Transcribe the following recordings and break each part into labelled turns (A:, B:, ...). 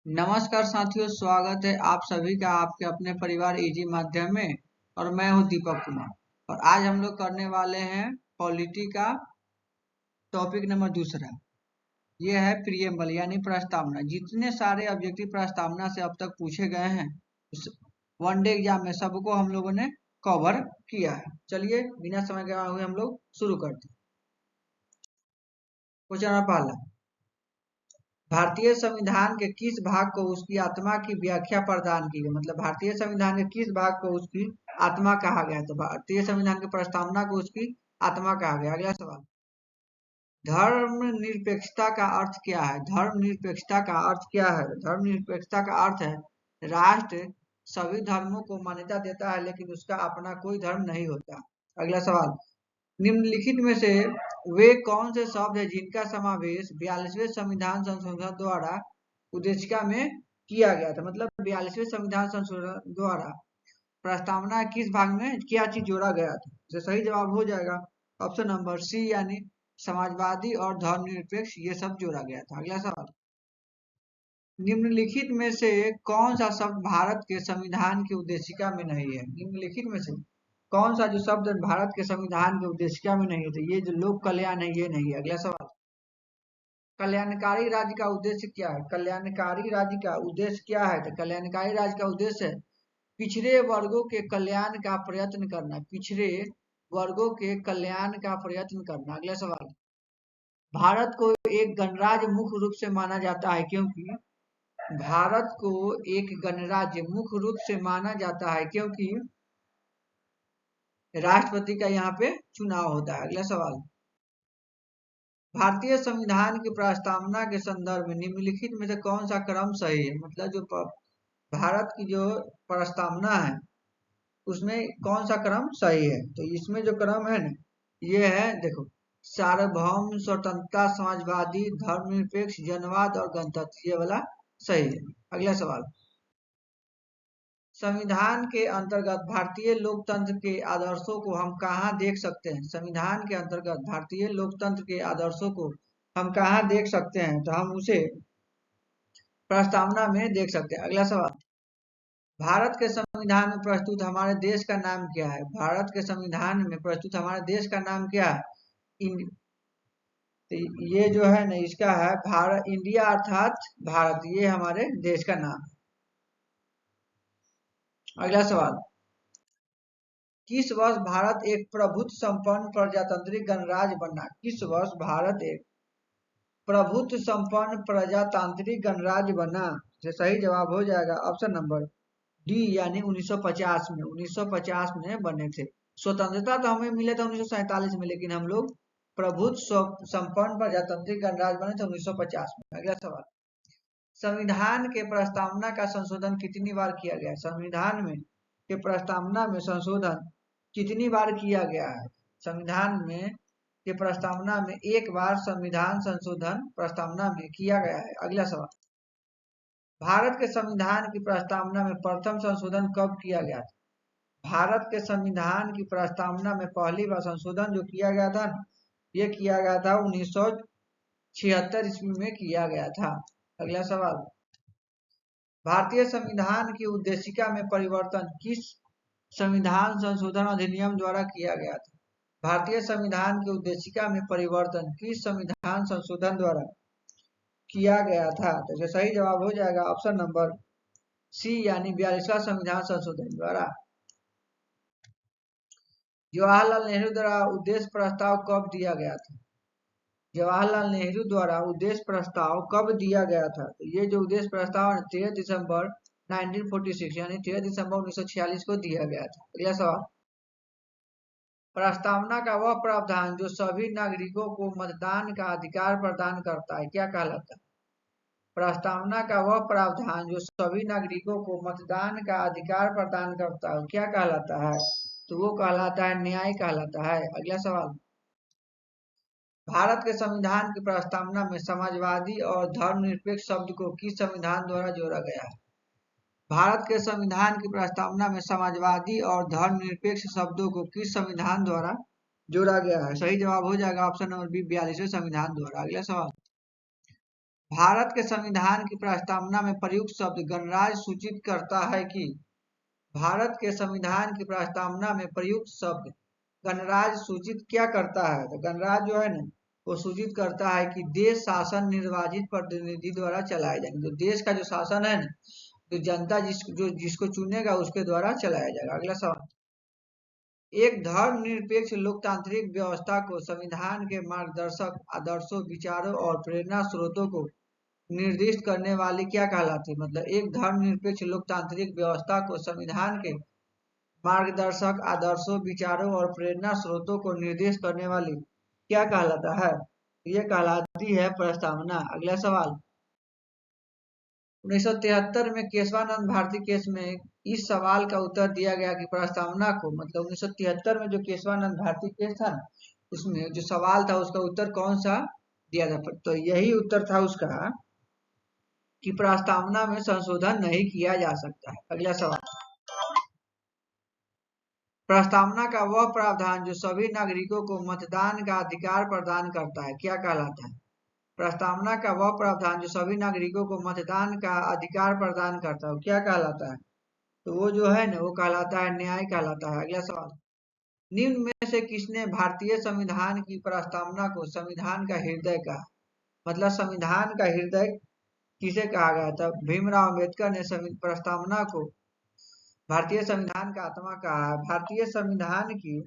A: नमस्कार साथियों, स्वागत है आप सभी का आपके अपने परिवार इजी माध्यम में। और मैं हूं दीपक कुमार। और आज हम लोग करने वाले हैं पॉलिटी का टॉपिक नंबर दूसरा। ये है प्रियम्बल यानी प्रस्तावना। जितने सारे ऑब्जेक्टिव प्रस्तावना से अब तक पूछे गए हैं वनडे एग्जाम में सबको हम लोगों ने कवर किया है। चलिए बिना समय गवाए हुए हम लोग शुरू करते हैं। क्वेश्चन नंबर पहला, भारतीय संविधान के किस भाग को उसकी आत्मा की व्याख्या प्रदान की गई। मतलब भारतीय संविधान के किस भाग को उसकी आत्मा कहा गया। तो भारतीय संविधान की प्रस्तावना को उसकी आत्मा कहा गया। अगला सवाल, धर्मनिरपेक्षता का अर्थ क्या है। धर्मनिरपेक्षता का अर्थ क्या है। धर्मनिरपेक्षता का अर्थ है राष्ट्र सभी धर्मों को मान्यता देता है लेकिन उसका अपना कोई धर्म नहीं होता। अगला सवाल, निम्नलिखित में से वे कौन से शब्द है जिनका समावेश 42वें संविधान संशोधन द्वारा उद्देशिका में किया गया था। मतलब 42वें संविधान संशोधन द्वारा प्रस्तावना किस भाग में क्या चीज जोड़ा गया था। तो सही जवाब हो जाएगा ऑप्शन नंबर सी यानी समाजवादी और धर्मनिरपेक्ष ये सब जोड़ा गया था। अगला सवाल, निम्नलिखित में से कौन सा शब्द भारत के संविधान की उद्देशिका में नहीं है। निम्नलिखित में से कौन सा जो शब्द भारत के संविधान की उद्देशिका में नहीं है। तो ये जो लोक कल्याण है ये नहीं है। अगला सवाल, कल्याणकारी राज्य का उद्देश्य क्या है। कल्याणकारी राज्य का उद्देश्य क्या है। तो कल्याणकारी राज्य का उद्देश्य है पिछड़े वर्गों के कल्याण का प्रयत्न करना। पिछड़े वर्गों के कल्याण का प्रयत्न करना। अगला सवाल, भारत को एक गणराज्य मुख्य रूप से माना जाता है क्योंकि भारत को एक गणराज्य मुख्य रूप से माना जाता है क्योंकि राष्ट्रपति का यहाँ पे चुनाव होता है। अगला सवाल, भारतीय संविधान की प्रस्तावना के संदर्भ में निम्नलिखित में से कौन सा क्रम सही है। मतलब जो भारत की जो प्रस्तावना है उसमें कौन सा क्रम सही है। तो इसमें जो क्रम है ना ये है, देखो, सार्वभौम, स्वतंत्रता, समाजवादी, धर्मनिरपेक्ष, जनवाद और गणतंत्र, ये वाला सही है। अगला सवाल, संविधान के अंतर्गत भारतीय लोकतंत्र के आदर्शों को हम कहाँ देख सकते हैं। संविधान के अंतर्गत भारतीय लोकतंत्र के आदर्शों को हम कहाँ देख सकते हैं। तो हम उसे प्रस्तावना में देख सकते हैं। अगला सवाल, भारत के संविधान में प्रस्तुत हमारे देश का नाम क्या है। भारत के संविधान में प्रस्तुत हमारे देश का नाम क्या है। तो ये जो है ना इसका है भारत, इंडिया अर्थात भारत, ये हमारे देश का नाम है। अगला सवाल, किस वर्ष भारत एक प्रभुत्व संपन्न प्रजातांत्रिक गणराज्य बना। किस वर्ष भारत एक प्रभुत्व संपन्न प्रजातांत्रिक गणराज्य बना। तो सही जवाब हो जाएगा ऑप्शन नंबर डी यानी 1950 में। 1950 में बने थे। स्वतंत्रता तो हमें मिले था 1947 में, लेकिन हम लोग प्रभुत्व संपन्न प्रजातांत्रिक गणराज्य बने थे 1950 में। अगला सवाल, संविधान के प्रस्तावना का संशोधन कितनी बार किया गया। संविधान में के प्रस्तावना में संशोधन कितनी बार किया गया है। संविधान में के प्रस्तावना में एक बार संविधान संशोधन प्रस्तावना में किया गया है। अगला सवाल, भारत के संविधान की प्रस्तावना में प्रथम संशोधन कब किया गया था। भारत के संविधान की प्रस्तावना में पहली बार संशोधन जो किया गया था ये किया गया था 1976 ईस्वी में किया गया था। अगला सवाल, भारतीय संविधान की उद्देशिका में परिवर्तन किस संविधान संशोधन अधिनियम द्वारा किया गया था। भारतीय संविधान की उद्देशिका में परिवर्तन किस संविधान संशोधन द्वारा किया गया था। तो सही जवाब हो जाएगा ऑप्शन नंबर सी यानी 42वां संविधान संशोधन द्वारा। जवाहरलाल नेहरू द्वारा उद्देश्य प्रस्ताव कब दिया गया था। जवाहरलाल नेहरू द्वारा उद्देश्य प्रस्ताव कब दिया गया था। तो ये जो उद्देश्य प्रस्ताव 13 दिसंबर 1946 यानी 13 दिसंबर 1946 को दिया गया था। अगला सवाल, प्रस्तावना का वह प्रावधान जो सभी नागरिकों को मतदान का अधिकार प्रदान करता है क्या कहलाता है। प्रस्तावना का वह प्रावधान जो सभी नागरिकों को मतदान का अधिकार प्रदान करता है क्या कहलाता है। तो वो कहलाता है न्याय कहलाता है। अगला सवाल, भारत के संविधान की प्रस्तावना में समाजवादी और धर्मनिरपेक्ष शब्द को किस संविधान द्वारा जोड़ा गया है। भारत के संविधान की प्रस्तावना में समाजवादी और धर्मनिरपेक्ष शब्दों को किस संविधान द्वारा जोड़ा गया है। सही जवाब हो जाएगा ऑप्शन नंबर बी 42वें संविधान द्वारा। अगला सवाल, भारत के संविधान की प्रस्तावना में प्रयुक्त शब्द गणराज्य सूचित करता है कि भारत के संविधान की प्रस्तावना में प्रयुक्त शब्द गणराज्य सूचित क्या करता है? तो गणराज्य जो है ना वो सूचित करता है कि देश शासन निर्वाचित प्रतिनिधि द्वारा चलाया जाएगा। तो देश का जो शासन है ना तो जनता जिसको चुनेगा उसके द्वारा चलाया जाएगा। अगला सवाल, एक धर्मनिरपेक्ष लोकतांत्रिक व्यवस्था को संविधान के मार्गदर्शक आदर्शों, विचारों और प्रेरणा स्रोतों को निर्दिष्ट करने वाली क्या कहलाती है? मतलब एक धर्मनिरपेक्ष लोकतांत्रिक व्यवस्था को संविधान के मार्गदर्शक आदर्शों, विचारों और प्रेरणा स्रोतों को निर्देश करने वाली क्या कहलाता है? ये कहलाती है प्रस्तावना। अगला सवाल, 1973 में केशवानंद भारती केस में इस सवाल का उत्तर दिया गया कि प्रस्तावना को, मतलब 1973 में जो केशवानंद भारती केस था उसमें जो सवाल था उसका उत्तर कौन सा दिया था? तो यही उत्तर था उसका कि प्रस्तावना में संशोधन नहीं किया जा सकता है। अगला सवाल, प्रस्तावना का वह प्रावधान जो सभी नागरिकों को मतदान का अधिकार प्रदान करता है क्या कहलाता है? प्रस्तावना का वह प्रावधान जो सभी नागरिकों को मतदान का अधिकार प्रदान करता है क्या कहलाता है? तो वो जो है ना वो कहलाता है न्याय कहलाता है। अगला सवाल, निम्न में से किसने भारतीय संविधान की प्रस्तावना को संविधान का हृदय कहा? मतलब संविधान का हृदय किसे कहा गया था? भीमराव अम्बेडकर ने प्रस्तावना को भारतीय संविधान का आत्मा कहा है। भारतीय संविधान की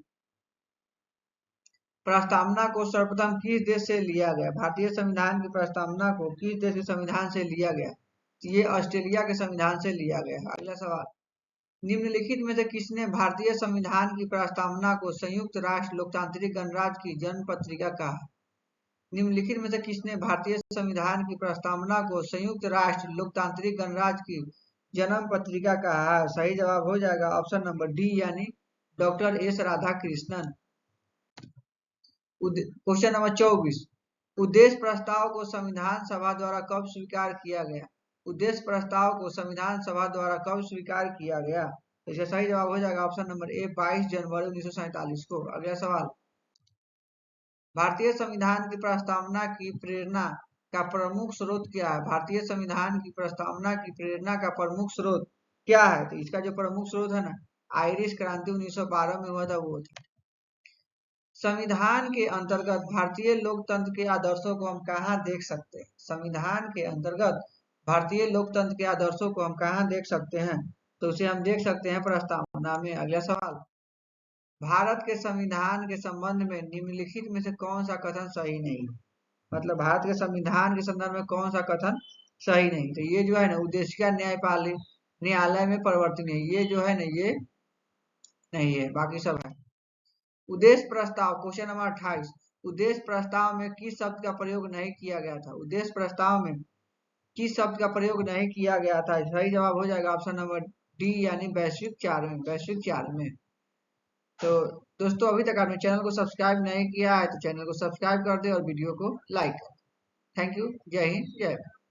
A: प्रस्तावना को सर्वप्रथम किस देश से लिया गया? भारतीय संविधान की प्रस्तावना को किस देश के संविधान से लिया गया? ये ऑस्ट्रेलिया के संविधान से लिया गया। अगला सवाल, निम्नलिखित में से किसने भारतीय संविधान की प्रस्तावना को संयुक्त राष्ट्र लोकतांत्रिक गणराज्य की जन्म पत्रिका कहा? निम्नलिखित में से किसने भारतीय संविधान की प्रस्तावना को संयुक्त राष्ट्र लोकतांत्रिक गणराज्य की जन्म पत्रिका कहा है? सही जवाब हो जाएगा ऑप्शन नंबर डी यानी doctor S Radhakrishnan. Question number 24, उद्देश्य प्रस्ताव को संविधान सभा द्वारा कब स्वीकार किया गया? उद्देश्य प्रस्ताव को संविधान सभा द्वारा कब स्वीकार किया गया? तो इसका सही जवाब हो जाएगा ऑप्शन नंबर ए 22 जनवरी 1947 को। अगला सवाल, भारतीय संविधान की प्रस्तावना की प्रेरणा का प्रमुख स्रोत क्या है? भारतीय संविधान की प्रस्तावना की प्रेरणा का प्रमुख स्रोत क्या है? तो इसका जो प्रमुख स्रोत है ना आयरिश क्रांति 1912 में हुआ था वो था। संविधान के अंतर्गत भारतीय लोकतंत्र के आदर्शों को हम कहाँ देख सकते हैं? संविधान के अंतर्गत भारतीय लोकतंत्र के आदर्शों को हम कहाँ देख सकते हैं? तो उसे हम देख सकते हैं प्रस्तावना में। अगला सवाल, भारत के संविधान के संबंध में निम्नलिखित में से कौन सा कथन सही नहीं? मतलब भारत के संविधान के संदर्भ में कौन सा कथन सही नहीं? तो ये जो है ना उद्देशिका न्यायपालिक न्यायालय में परिवर्तन है, ये जो है ना ये नहीं है, बाकी सब है। उद्देश्य प्रस्ताव, क्वेश्चन नंबर 28, उद्देश्य प्रस्ताव में किस शब्द का प्रयोग नहीं किया गया था? उद्देश्य प्रस्ताव में किस शब्द का प्रयोग नहीं किया गया था? सही जवाब हो जाएगा ऑप्शन नंबर डी यानी वैश्विक चार में। वैश्विक चार में। तो दोस्तों अभी तक आपने चैनल को सब्सक्राइब नहीं किया है तो चैनल को सब्सक्राइब कर दे और वीडियो को लाइक कर। Thank you. जय हिंद, जय भारत।